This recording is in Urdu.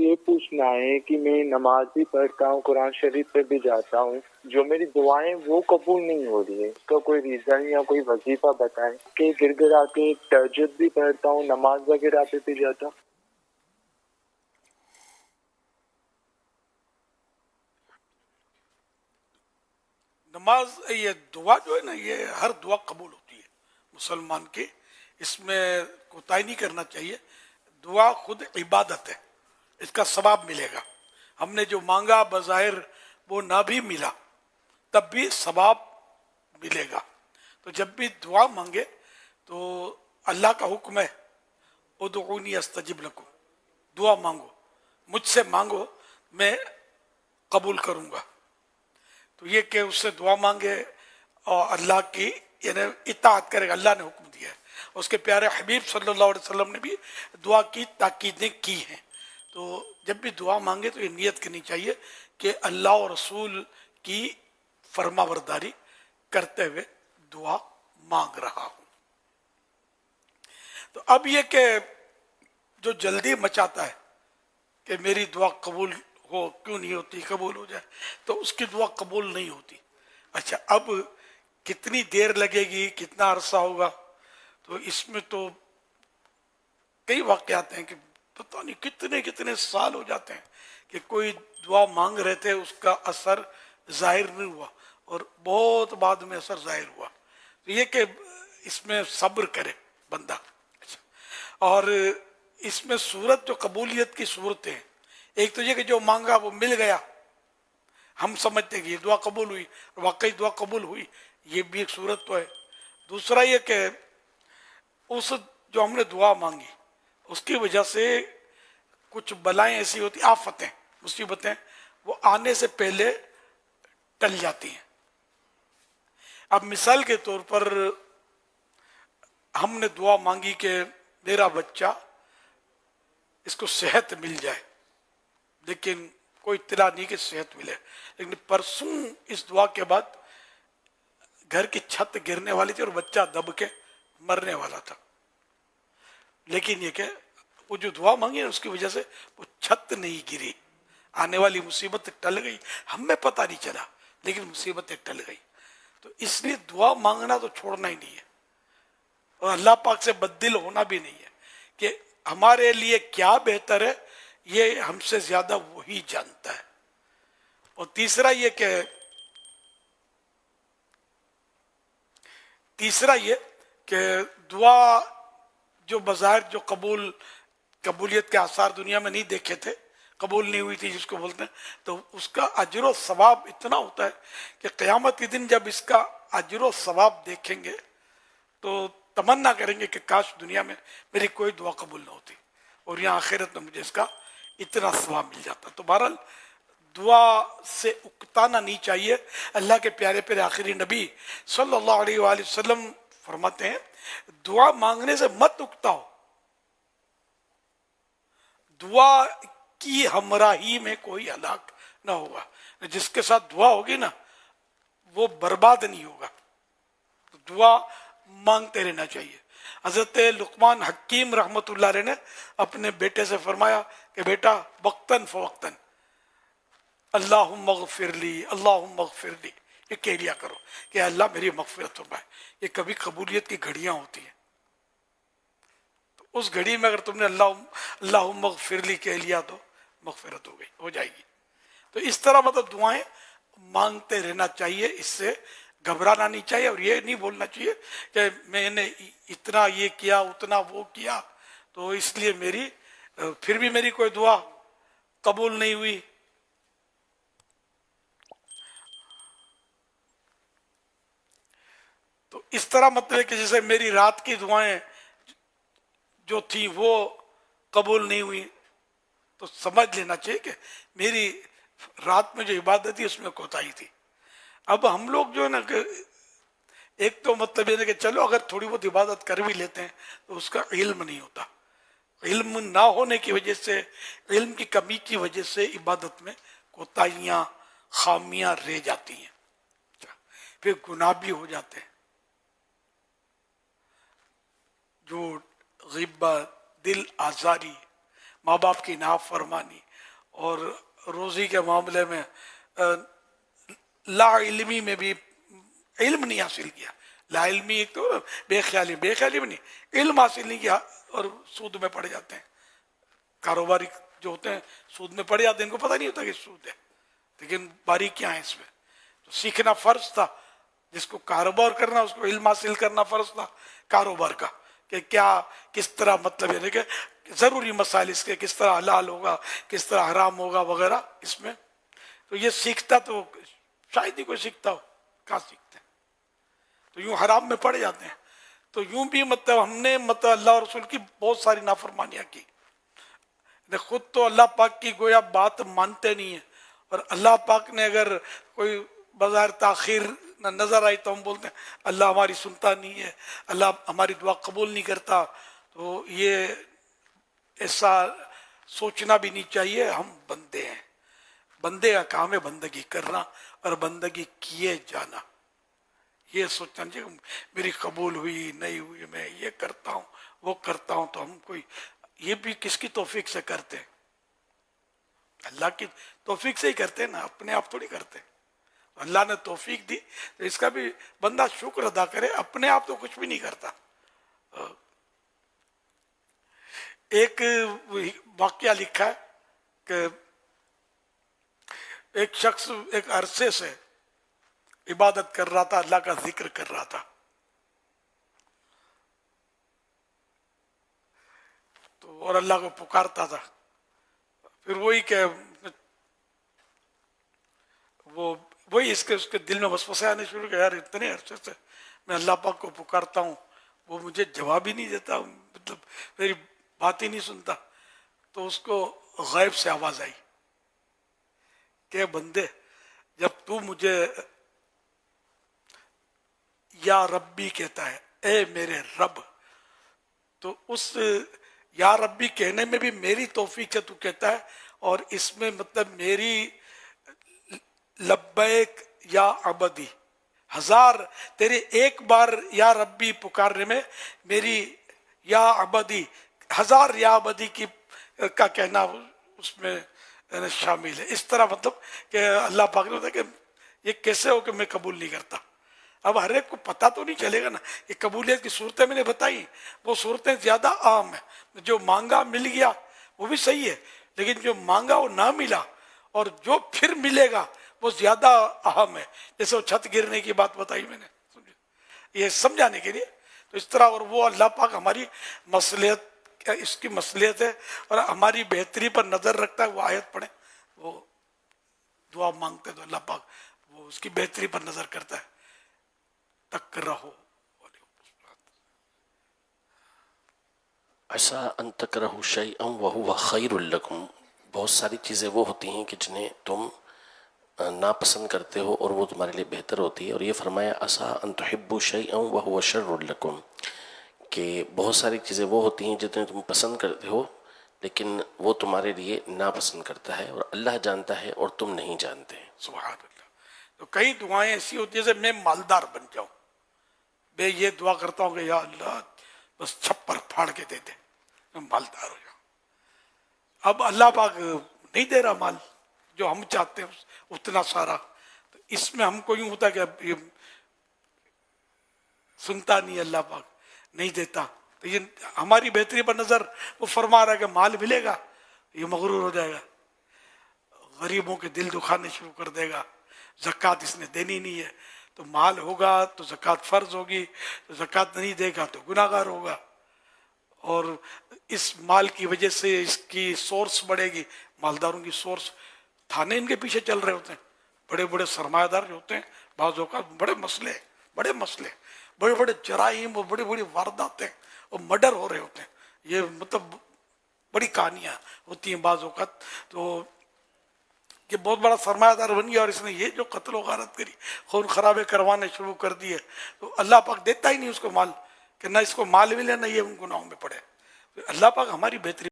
یہ پوچھنا ہے کہ میں نماز بھی پڑھتا ہوں، قرآن شریف پہ بھی جاتا ہوں، جو میری دعائیں وہ قبول نہیں ہو رہی ہے، اس کا کوئی ریزن یا کوئی وظیفہ بتائیں کہ گر گرا کے تہجد بھی پڑھتا ہوں، نماز وغیرہ پہ بھی جاتا ہوں۔ نماز، یہ دعا جو ہے نا، یہ ہر دعا قبول ہوتی ہے مسلمان کی، اس میں کوتاہی نہیں کرنا چاہیے۔ دعا خود عبادت ہے، اس کا ثواب ملے گا۔ ہم نے جو مانگا بظاہر وہ نہ بھی ملا تب بھی ثواب ملے گا۔ تو جب بھی دعا مانگے تو اللہ کا حکم ہے ادعونی استجب لکم، دعا مانگو، مجھ سے مانگو، میں قبول کروں گا۔ تو یہ کہ اس سے دعا مانگے اور اللہ کی یعنی اطاعت کرے گا، اللہ نے حکم دیا ہے۔ اس کے پیارے حبیب صلی اللہ علیہ وسلم نے بھی دعا کی تاکیدیں کی ہیں۔ تو جب بھی دعا مانگے تو یہ نیت کرنی چاہیے کہ اللہ اور رسول کی فرما برداری کرتے ہوئے دعا مانگ رہا ہوں۔ تو اب یہ کہ جو جلدی مچاتا ہے کہ میری دعا قبول ہو، کیوں نہیں ہوتی، قبول ہو جائے، تو اس کی دعا قبول نہیں ہوتی۔ اچھا، اب کتنی دیر لگے گی، کتنا عرصہ ہوگا؟ تو اس میں تو کئی واقعات ہیں کہ پتہ نہیں کتنے کتنے سال ہو جاتے ہیں کہ کوئی دعا مانگ رہے تھے، اس کا اثر ظاہر نہیں ہوا اور بہت بعد میں اثر ظاہر ہوا۔ تو یہ کہ اس میں صبر کرے بندہ۔ اچھا، اور اس میں صورت جو قبولیت کی صورتیں ہیں، ایک تو یہ کہ جو مانگا وہ مل گیا، ہم سمجھتے ہیں کہ یہ دعا قبول ہوئی، واقعی دعا قبول ہوئی، یہ بھی ایک صورت تو ہے۔ دوسرا یہ کہ اس جو ہم نے دعا مانگی اس کی وجہ سے کچھ بلائیں ایسی ہوتی، آفتیں، مصیبتیں، وہ آنے سے پہلے ٹل جاتی ہیں۔ اب مثال کے طور پر ہم نے دعا مانگی کہ میرا بچہ اس کو صحت مل جائے، لیکن کوئی اطلاع نہیں کہ صحت ملے، لیکن پرسوں اس دعا کے بعد گھر کی چھت گرنے والی تھی اور بچہ دب کے مرنے والا تھا۔ لیکن یہ کہ وہ جو دعا مانگی اس کی وجہ سے وہ چھت نہیں گری، آنے والی مصیبت ٹل گئی، ہمیں پتہ نہیں چلا لیکن مصیبتیں ٹل گئی۔ تو اس لیے دعا مانگنا تو چھوڑنا ہی نہیں ہے، اور اللہ پاک سے بددل ہونا بھی نہیں ہے کہ ہمارے لیے کیا بہتر ہے یہ ہم سے زیادہ وہی جانتا ہے۔ اور تیسرا یہ کہ دعا جو بظاہر جو قبولیت کے آثار دنیا میں نہیں دیکھے تھے، قبول نہیں ہوئی تھی جس کو بولتے ہیں، تو اس کا اجر و ثواب اتنا ہوتا ہے کہ قیامت کے دن جب اس کا اجر و ثواب دیکھیں گے تو تمنا کریں گے کہ کاش دنیا میں میری کوئی دعا قبول نہ ہوتی اور یہاں آخرت میں مجھے اس کا اتنا ثواب مل جاتا۔ تو بہرحال دعا سے اکتانا نہیں چاہیے۔ اللہ کے پیارے پیارے آخری نبی صلی اللہ علیہ وآلہ وسلم فرماتے ہیں دعا مانگنے سے مت اکتاؤ، دعا کی ہمراہی میں کوئی ہلاک نہ ہوگا۔ جس کے ساتھ دعا ہوگی نا وہ برباد نہیں ہوگا۔ تو دعا مانگتے رہنا چاہیے۔ حضرت لقمان حکیم رحمۃ اللہ علیہ نے اپنے بیٹے سے فرمایا کہ بیٹا وقتاً فوقتاً اللہم اغفر لی، اللہم اغفر لی، یہ کہہ لیا کرو کہ اللہ میری مغفرت فرمائے۔ یہ کبھی قبولیت کی گھڑیاں ہوتی ہیں، تو اس گھڑی میں اگر تم نے اللہم اغفر لی کہہ لیا تو مغفرت ہو جائے گی۔ تو اس طرح مطلب دعائیں مانگتے رہنا چاہیے، اس سے گھبرانا نہیں چاہیے، اور یہ نہیں بولنا چاہیے کہ میں نے اتنا یہ کیا اتنا وہ کیا تو اس لیے پھر بھی میری کوئی دعا قبول نہیں ہوئی۔ تو اس طرح مطلب کہ جیسے میری رات کی دعائیں جو تھی وہ قبول نہیں ہوئی تو سمجھ لینا چاہیے کہ میری رات میں جو عبادت تھی اس میں کوتاہی تھی۔ اب ہم لوگ جو ہے نا کہ ایک تو مطلب یہ ہے کہ چلو اگر تھوڑی بہت عبادت کر بھی لیتے ہیں تو اس کا علم نہیں ہوتا، علم نہ ہونے کی وجہ سے، علم کی کمی کی وجہ سے عبادت میں کوتاہیاں خامیاں رہ جاتی ہیں، پھر گناہ بھی ہو جاتے ہیں، جھوٹ، غیبت، دل آزاری، ماں باپ کی نافرمانی، اور روزی کے معاملے میں لا علمی میں بھی علم نہیں حاصل کیا. لا علمی ایک تو بے خیالی بھی نہیں، علم حاصل نہیں کیا اور سود میں پڑ جاتے ہیں. کاروباری جو ہوتے ہیں سود میں پڑ جاتے ہیں، ان کو پتہ نہیں ہوتا کہ سود ہے، لیکن باریکیاں ہیں اس میں. تو سیکھنا فرض تھا، جس کو کاروبار کرنا اس کو علم حاصل کرنا فرض تھا کاروبار کا، کہ کیا کس طرح مطلب یعنی کہ ضروری مسائل اس کے کس طرح حلال ہوگا کس طرح حرام ہوگا وغیرہ اس میں. تو یہ سیکھتا تو شاید ہی کوئی سیکھتا ہو، کہاں سیکھتے ہیں. تو یوں حرام میں پڑ جاتے ہیں. تو یوں بھی مطلب ہم نے مطلب اللہ اور رسول کی بہت ساری نافرمانیاں کی. خود تو اللہ پاک کی گویا بات مانتے نہیں ہیں، اور اللہ پاک نے اگر کوئی بظاہر تاخیر نظر آئی تو ہم بولتے ہیں اللہ ہماری سنتا نہیں ہے، اللہ ہماری دعا قبول نہیں کرتا. تو یہ ایسا سوچنا بھی نہیں چاہیے. ہم بندے ہیں، بندے کا کام ہے بندگی کرنا اور بندگی کیے جانا. یہ سوچنا چاہیے میری قبول ہوئی نہیں ہوئی، میں یہ کرتا ہوں وہ کرتا ہوں. تو ہم کوئی یہ بھی کس کی توفیق سے کرتے ہیں؟ اللہ کی توفیق سے ہی کرتے ہیں نا، اپنے آپ تھوڑی کرتے. اللہ نے توفیق دی تو اس کا بھی بندہ شکر ادا کرے. اپنے آپ تو کچھ بھی نہیں کرتا. ایک واقعہ لکھا ہے کہ ایک شخص ایک عرصے سے عبادت کر رہا تھا، اللہ کا ذکر کر رہا تھا. تو اور اللہ کو پکارتا تھا. پھر وہی کہ وہی اس کے دل میں وسوسے آنے شروع کہ یار اتنے عرصے سے میں اللہ پاک کو پکارتا ہوں، وہ مجھے جواب ہی نہیں دیتا، مطلب میری بات ہی نہیں سنتا. تو اس کو غیب سے آواز آئی کہ بندے جب تو مجھے یا ربی کہتا ہے، اے میرے رب، تو اس یا ربی کہنے میں بھی میری توفیق سے تو کہتا ہے، اور اس میں مطلب میری لبیک یا عبدی، ہزار تیرے ایک بار یا ربی پکارنے میں میری یا عبدی ہزار یا عبدی کی کا کہنا اس میں شامل ہے. اس طرح مطلب کہ اللہ پاک نے بتایا کہ یہ کیسے ہو کہ میں قبول نہیں کرتا. اب ہر ایک کو پتہ تو نہیں چلے گا نا. یہ قبولیت کی صورتیں میں نے بتائی، وہ صورتیں زیادہ عام ہیں. جو مانگا مل گیا وہ بھی صحیح ہے، لیکن جو مانگا وہ نہ ملا اور جو پھر ملے گا وہ زیادہ اہم ہے. جیسے وہ چھت گرنے کی بات بتائی میں نے، یہ سمجھانے کے لیے. تو اس طرح اور وہ اللہ پاک ہماری مصلحت، اس کی مصلحت ہے اور ہماری بہتری پر نظر رکھتا ہے. وہ آیت پڑھیں، وہ دعا مانگتے تو اللہ پاک وہ اس کی بہتری پر نظر کرتا ہے. تک رہو عسیٰ ان تکرہوا شیئا وہو خیر لکم. بہت ساری چیزیں وہ ہوتی ہیں کہ جنہیں تم ناپسند کرتے ہو اور وہ تمہارے لیے بہتر ہوتی ہے. اور یہ فرمایا عسیٰ ان تحبوا شیئا وہو شر لکم، کہ بہت ساری چیزیں وہ ہوتی ہیں جتنے تم پسند کرتے ہو لیکن وہ تمہارے لیے ناپسند کرتا ہے، اور اللہ جانتا ہے اور تم نہیں جانتے. سبحان اللہ. تو کئی دعائیں ایسی ہوتی ہیں جیسے میں مالدار بن جاؤں، میں یہ دعا کرتا ہوں کہ یا اللہ بس چھپر پھاڑ کے دے دے میں مالدار ہو جاؤں. اب اللہ پاک نہیں دے رہا مال جو ہم چاہتے ہیں اتنا سارا. تو اس میں ہم کو یوں ہوتا ہے کہ اب یہ سنتا نہیں، اللہ پاک نہیں دیتا. تو یہ ہماری بہتری پر نظر وہ فرما رہا ہے کہ مال ملے گا یہ مغرور ہو جائے گا، غریبوں کے دل دکھانے شروع کر دے گا. زکوٰۃ اس نے دینی نہیں ہے، تو مال ہوگا تو زکوٰۃ فرض ہوگی، تو زکوٰۃ نہیں دے گا تو گناہ گار ہوگا. اور اس مال کی وجہ سے اس کی سورس بڑھے گی. مالداروں کی سورس، تھانے ان کے پیچھے چل رہے ہوتے ہیں، بڑے بڑے سرمایہ دار جو ہوتے ہیں، بعض اوقات بڑے مسئلے بڑے بڑے جرائم اور بڑی بڑی وارداتیں اور مرڈر ہو رہے ہوتے ہیں. یہ مطلب بڑی کہانیاں ہوتی ہیں بعض اوقات. تو یہ بہت بڑا سرمایہ دار بن گیا اور اس نے یہ جو قتل و غارت کری، خون خرابے کروانے شروع کر دیے. تو اللہ پاک دیتا ہی نہیں اس کو مال، کہ نہ اس کو مال ملے نہ یہ ان گناہوں میں پڑے. اللہ پاک ہماری بہتری